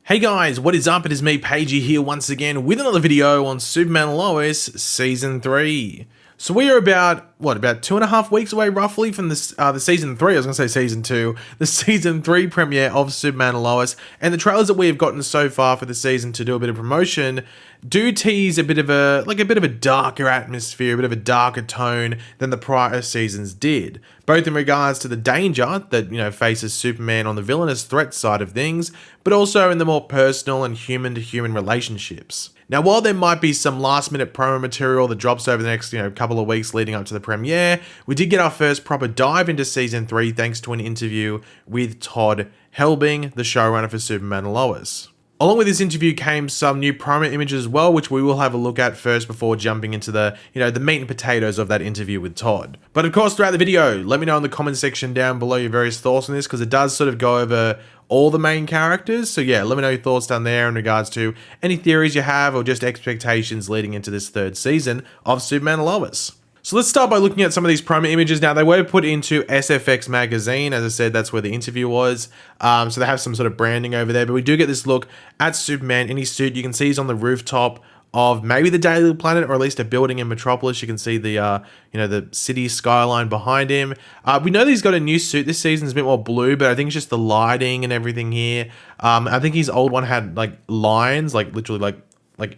Hey guys, what is up? It is me, Pagey, here once again with another video on Superman and Lois Season 3. So we are about 2.5 weeks away roughly from this, the Season 3, I was going to say Season 2, the Season 3 premiere of Superman and Lois, and the trailers that we have gotten so far for the season to do a bit of promotion do tease a bit of a darker atmosphere, a bit of a darker tone than the prior seasons did, both in regards to the danger that, faces Superman on the villainous threat side of things, but also in the more personal and human-to-human relationships. Now, while there might be some last-minute promo material that drops over the next, couple of weeks leading up to the premiere, we did get our first proper dive into Season 3 thanks to an interview with Todd Helbing, the showrunner for Superman and Lois. Along with this interview came some new promo images as well, which we will have a look at first before jumping into the meat and potatoes of that interview with Todd. But of course, throughout the video, let me know in the comment section down below your various thoughts on this, because it does sort of go over all the main characters. So yeah, let me know your thoughts down there in regards to any theories you have or just expectations leading into this third season of Superman and Lois. So let's start by looking at some of these promo images. Now, they were put into SFX magazine. As I said, that's where the interview was. So they have some sort of branding over there, but we do get this look at Superman in his suit. You can see he's on the rooftop of maybe the Daily Planet, or at least a building in Metropolis. You can see the, the city skyline behind him. We know that he's got a new suit this season. It's a bit more blue, but I think it's just the lighting and everything here. I think his old one had lines, literally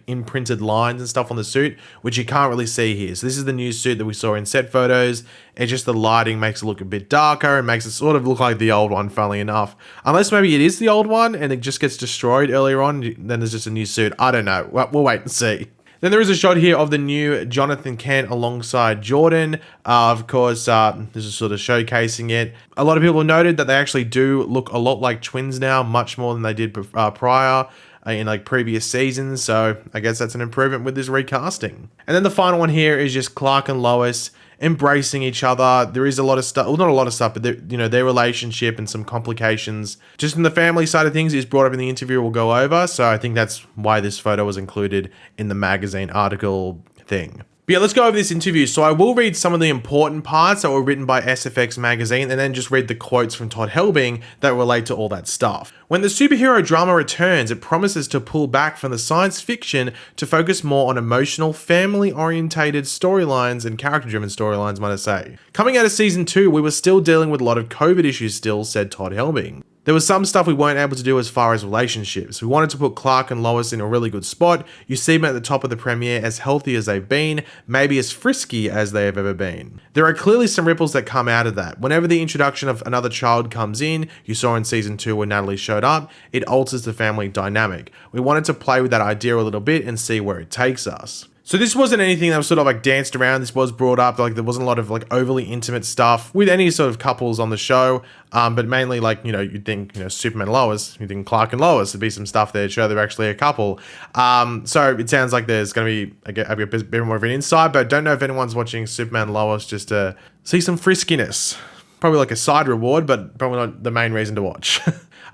imprinted lines and stuff on the suit, which you can't really see here. So this is the new suit that we saw in set photos. It's just the lighting makes it look a bit darker and makes it sort of look like the old one, funnily enough. Unless maybe it is the old one and it just gets destroyed earlier on, then there's just a new suit. I don't know. We'll wait and see. Then there is a shot here of the new Jonathan Kent alongside Jordan. Of course, this is sort of showcasing it. A lot of people noted that they actually do look a lot like twins now, much more than they did prior in previous seasons. So I guess that's an improvement with this recasting. And then the final one here is just Clark and Lois embracing each other. There is a lot of stuff, well, not a lot of stuff, but their relationship and some complications just in the family side of things is brought up in the interview we'll go over. So I think that's why this photo was included in the magazine article thing. But yeah, let's go over this interview. So I will read some of the important parts that were written by SFX magazine and then just read the quotes from Todd Helbing that relate to all that stuff. When the superhero drama returns, it promises to pull back from the science fiction to focus more on emotional, family-orientated storylines and character-driven storylines, might I say. Coming out of Season 2, we were still dealing with a lot of COVID issues still, said Todd Helbing. There was some stuff we weren't able to do as far as relationships. We wanted to put Clark and Lois in a really good spot. You see them at the top of the premiere as healthy as they've been, maybe as frisky as they have ever been. There are clearly some ripples that come out of that. Whenever the introduction of another child comes in, you saw in Season 2 when Natalie showed up, it alters the family dynamic. We wanted to play with that idea a little bit and see where it takes us. So this wasn't anything that was sort of danced around. This was brought up. There wasn't a lot of overly intimate stuff with any sort of couples on the show. But mainly you'd think, Superman and Lois, you'd think Clark and Lois, there'd be some stuff there to show they're actually a couple. So it sounds like there's going to be a bit more of an insight, but don't know if anyone's watching Superman and Lois just to see some friskiness. Probably a side reward, but probably not the main reason to watch.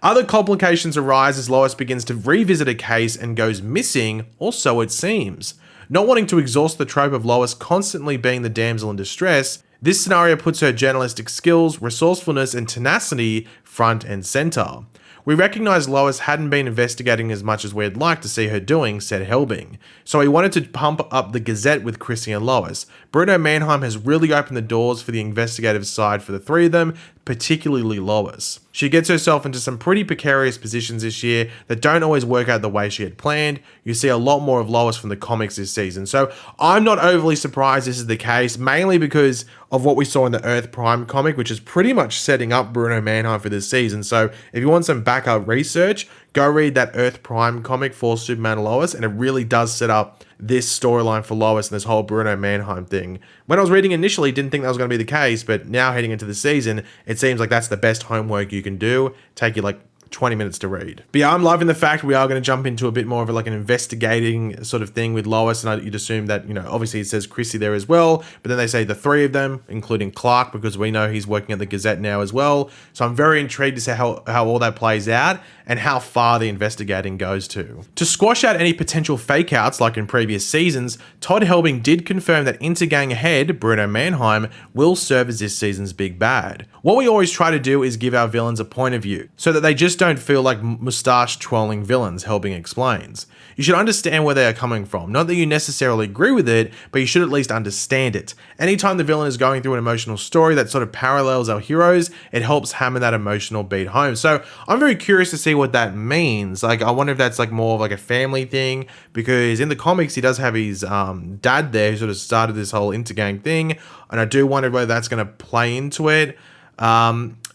Other complications arise as Lois begins to revisit a case and goes missing, or so it seems. Not wanting to exhaust the trope of Lois constantly being the damsel in distress, this scenario puts her journalistic skills, resourcefulness, and tenacity front and center. We recognized Lois hadn't been investigating as much as we'd like to see her doing, said Helbing. So he wanted to pump up the Gazette with Chrissy and Lois. Bruno Mannheim has really opened the doors for the investigative side for the three of them, particularly Lois. She gets herself into some pretty precarious positions this year that don't always work out the way she had planned. You see a lot more of Lois from the comics this season. So I'm not overly surprised this is the case, mainly because of what we saw in the Earth Prime comic, which is pretty much setting up Bruno Mannheim for this season. So if you want some backup research, go read that Earth Prime comic for Superman and Lois, and it really does set up this storyline for Lois and this whole Bruno Mannheim thing. When I was reading initially, didn't think that was going to be the case, but now heading into the season, it seems like that's the best homework you can do. Take you 20 minutes to read. But yeah, I'm loving the fact we are going to jump into a bit more of an investigating sort of thing with Lois, and you'd assume that, obviously it says Chrissy there as well, but then they say the three of them, including Clark, because we know he's working at the Gazette now as well. So I'm very intrigued to see how all that plays out and how far the investigating goes to. To squash out any potential fake outs like in previous seasons, Todd Helbing did confirm that Intergang head, Bruno Mannheim, will serve as this season's big bad. What we always try to do is give our villains a point of view, so that they just just don't feel like mustache twirling villains, Helbing explains. You should understand where they are coming from. Not that you necessarily agree with it, but you should at least understand it. Anytime the villain is going through an emotional story that sort of parallels our heroes, it helps hammer that emotional beat home. So I'm very curious to see what that means. Like, I wonder if that's like more of like a family thing, because in the comics, he does have his dad there who sort of started this whole Intergang thing. And I do wonder whether that's going to play into it.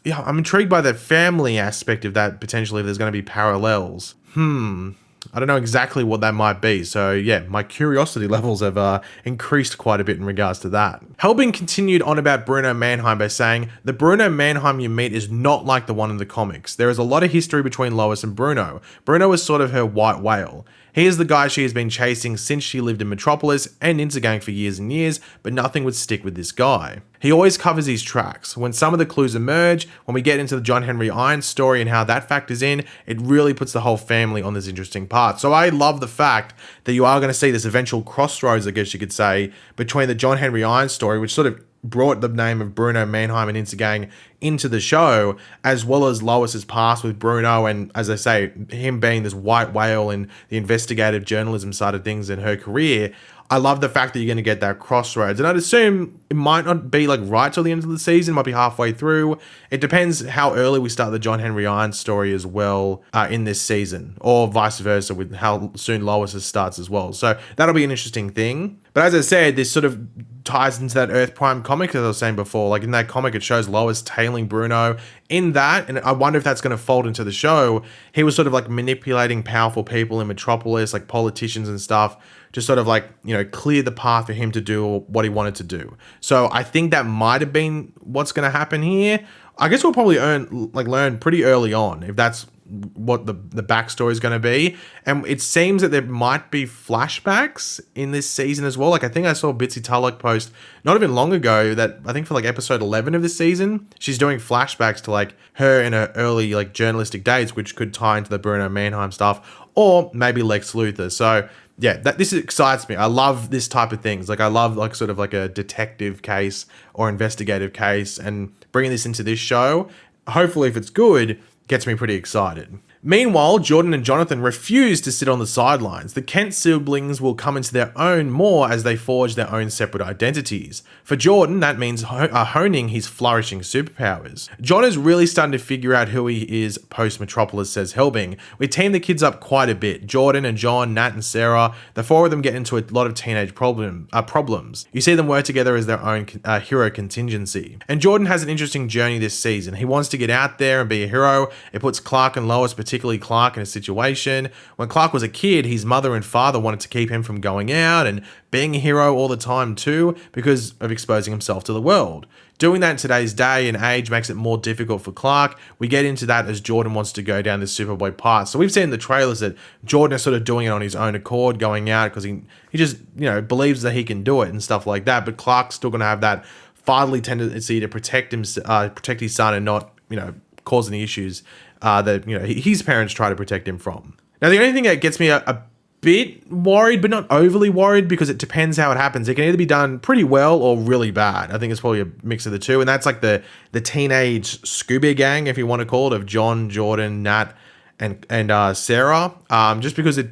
Yeah, I'm intrigued by the family aspect of that, potentially, if there's going to be parallels. I don't know exactly what that might be. So yeah, my curiosity levels have increased quite a bit in regards to that. Helbing continued on about Bruno Mannheim by saying, the Bruno Mannheim you meet is not like the one in the comics. There is a lot of history between Lois and Bruno. Bruno is sort of her white whale. He is the guy she has been chasing since she lived in Metropolis and Intergang for years and years, but nothing would stick with this guy. He always covers his tracks. When some of the clues emerge, when we get into the John Henry Irons story and how that factors in, it really puts the whole family on this interesting path. So I love the fact that you are going to see this eventual crossroads, I guess you could say, between the John Henry Irons story, which sort of brought the name of Bruno Mannheim and Intergang into the show, as well as Lois's past with Bruno, and as I say, him being this white whale in the investigative journalism side of things in her career. I love the fact that you're going to get that crossroads, and I'd assume it might not be like right till the end of the season, it might be halfway through. It depends how early we start the John Henry Irons story as well in this season, or vice versa with how soon Lois starts as well. So that'll be an interesting thing. But as I said, this sort of ties into that Earth Prime comic, as I was saying before. Like in that comic, it shows Lois tailing Bruno in that, and I wonder if that's going to fold into the show. He was sort of like manipulating powerful people in Metropolis, like politicians and stuff, to sort of like, you know, clear the path for him to do what he wanted to do. So I think that might have been what's going to happen here. I guess we'll probably learn pretty early on if that's what the backstory is going to be. And it seems that there might be flashbacks in this season as well. Like I think I saw Bitsy Tulloch post not even long ago that I think for like episode 11 of this season, she's doing flashbacks to like her in her early like journalistic days, which could tie into the Bruno Mannheim stuff, or maybe Lex Luthor. So yeah, this excites me. I love this type of things. Like I love like sort of like a detective case or investigative case, and bringing this into this show, hopefully if it's good, gets me pretty excited. Meanwhile, Jordan and Jonathan refuse to sit on the sidelines. The Kent siblings will come into their own more as they forge their own separate identities. For Jordan, that means honing his flourishing superpowers. John is really starting to figure out who he is post-Metropolis, says Helbing. We team the kids up quite a bit. Jordan and John, Nat and Sarah, the four of them get into a lot of teenage problems. You see them work together as their own hero contingency. And Jordan has an interesting journey this season. He wants to get out there and be a hero. It puts Clark and Lois, particularly Clark, in a situation. When Clark was a kid, his mother and father wanted to keep him from going out and being a hero all the time too, because of exposing himself to the world. Doing that in today's day and age makes it more difficult for Clark. We get into that as Jordan wants to go down this Superboy path. So we've seen in the trailers that Jordan is sort of doing it on his own accord, going out because he just, you know, believes that he can do it and stuff like that. But Clark's still going to have that fatherly tendency to protect his son and not, you know, cause any issues that, you know, his parents try to protect him from. Now, the only thing that gets me a bit worried, but not overly worried, because it depends how it happens. It can either be done pretty well or really bad. I think it's probably a mix of the two, and that's like the teenage Scooby gang, if you want to call it, of John, Jordan, Nat, and Sarah. Just because it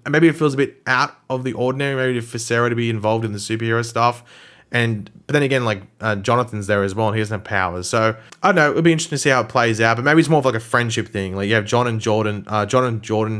maybe it feels a bit out of the ordinary, maybe for Sarah to be involved in the superhero stuff. But then again, like Jonathan's there as well, and he doesn't have powers. So I don't know. It'll be interesting to see how it plays out. But maybe it's more of like a friendship thing. Like you have John and Jordan,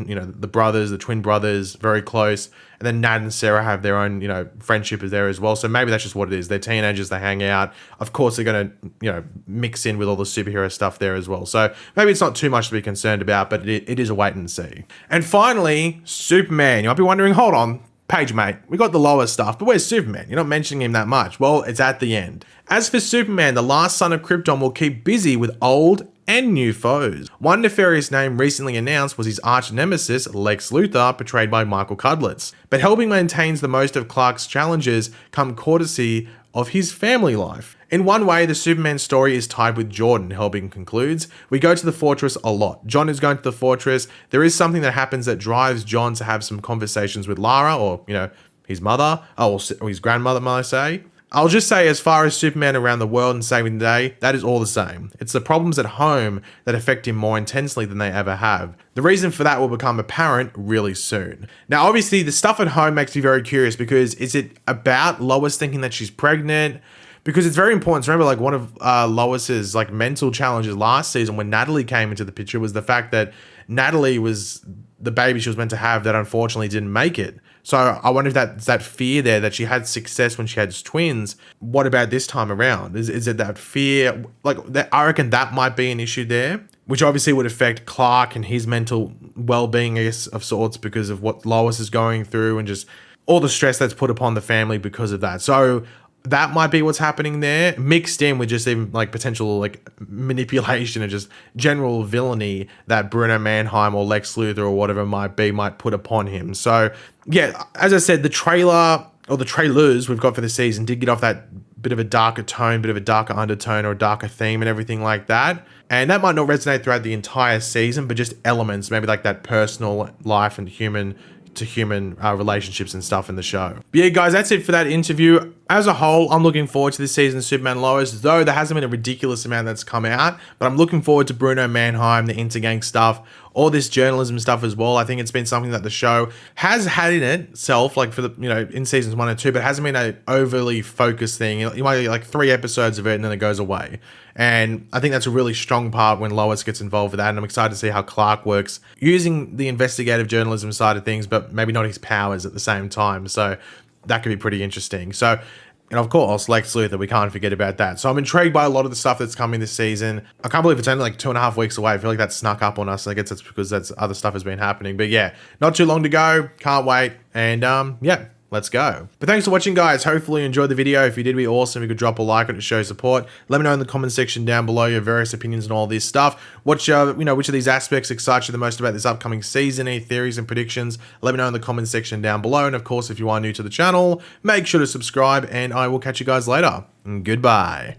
you know, the brothers, the twin brothers, very close. And then Nat and Sarah have their own, you know, friendship is there as well. So maybe that's just what it is. They're teenagers, they hang out. Of course, they're going to, you know, mix in with all the superhero stuff there as well. So maybe it's not too much to be concerned about, but it is a wait and see. And finally, Superman. You might be wondering, hold on, Paige, mate, we got the Lois stuff, but where's Superman? You're not mentioning him that much. Well, it's at the end. As for Superman, the last son of Krypton will keep busy with old and new foes. One nefarious name recently announced was his arch nemesis, Lex Luthor, portrayed by Michael Cudlitz. But Helbing maintains the most of Clark's challenges come courtesy of his family life. In one way, the Superman story is tied with Jordan, Helbing concludes. We go to the fortress a lot. John is going to the fortress. There is something that happens that drives John to have some conversations with Lara, or, you know, his mother, or his grandmother, might I say. I'll just say, as far as Superman around the world and saving the day, that is all the same. It's the problems at home that affect him more intensely than they ever have. The reason for that will become apparent really soon. Now, obviously, the stuff at home makes me very curious, because is it about Lois thinking that she's pregnant? Because it's very important to remember, like, one of Lois's like mental challenges last season when Natalie came into the picture was the fact that Natalie was the baby she was meant to have that unfortunately didn't make it. So I wonder if that's that fear there that she had success when she had twins. What about this time around? Is it that fear? Like, I reckon that might be an issue there, which obviously would affect Clark and his mental well-being, I guess, of sorts, because of what Lois is going through and just all the stress that's put upon the family because of that. So that might be what's happening there, mixed in with just even like potential like manipulation and just general villainy that Bruno Mannheim or Lex Luthor or whatever it might be might put upon him. So yeah, as I said, the trailer or the trailers we've got for the season did get off that bit of a darker tone, bit of a darker undertone or a darker theme and everything like that. And that might not resonate throughout the entire season, but just elements, maybe like that personal life and human to human relationships and stuff in the show. But yeah, guys, that's it for that interview. As a whole, I'm looking forward to this season's Superman Lois, though there hasn't been a ridiculous amount that's come out, but I'm looking forward to Bruno Mannheim, the Intergang stuff, all this journalism stuff as well. I think it's been something that the show has had in itself, like for the, in seasons 1 and 2, but it hasn't been an overly focused thing. You might get like 3 episodes of it and then it goes away. And I think that's a really strong part when Lois gets involved with that. And I'm excited to see how Clark works using the investigative journalism side of things, but maybe not his powers at the same time. So that could be pretty interesting. So, and of course, Lex Luthor, we can't forget about that. So I'm intrigued by a lot of the stuff that's coming this season. I can't believe it's only like 2.5 weeks away. I feel like that snuck up on us. I guess that's because that's other stuff has been happening. But yeah, not too long to go. Can't wait. And yeah, let's go. But thanks for watching, guys. Hopefully you enjoyed the video. If you did, be awesome. You could drop a like on it to show support. Let me know in the comment section down below your various opinions and all this stuff. Which of these aspects excite you the most about this upcoming season? Any theories and predictions? Let me know in the comment section down below. And of course, if you are new to the channel, make sure to subscribe and I will catch you guys later. Goodbye.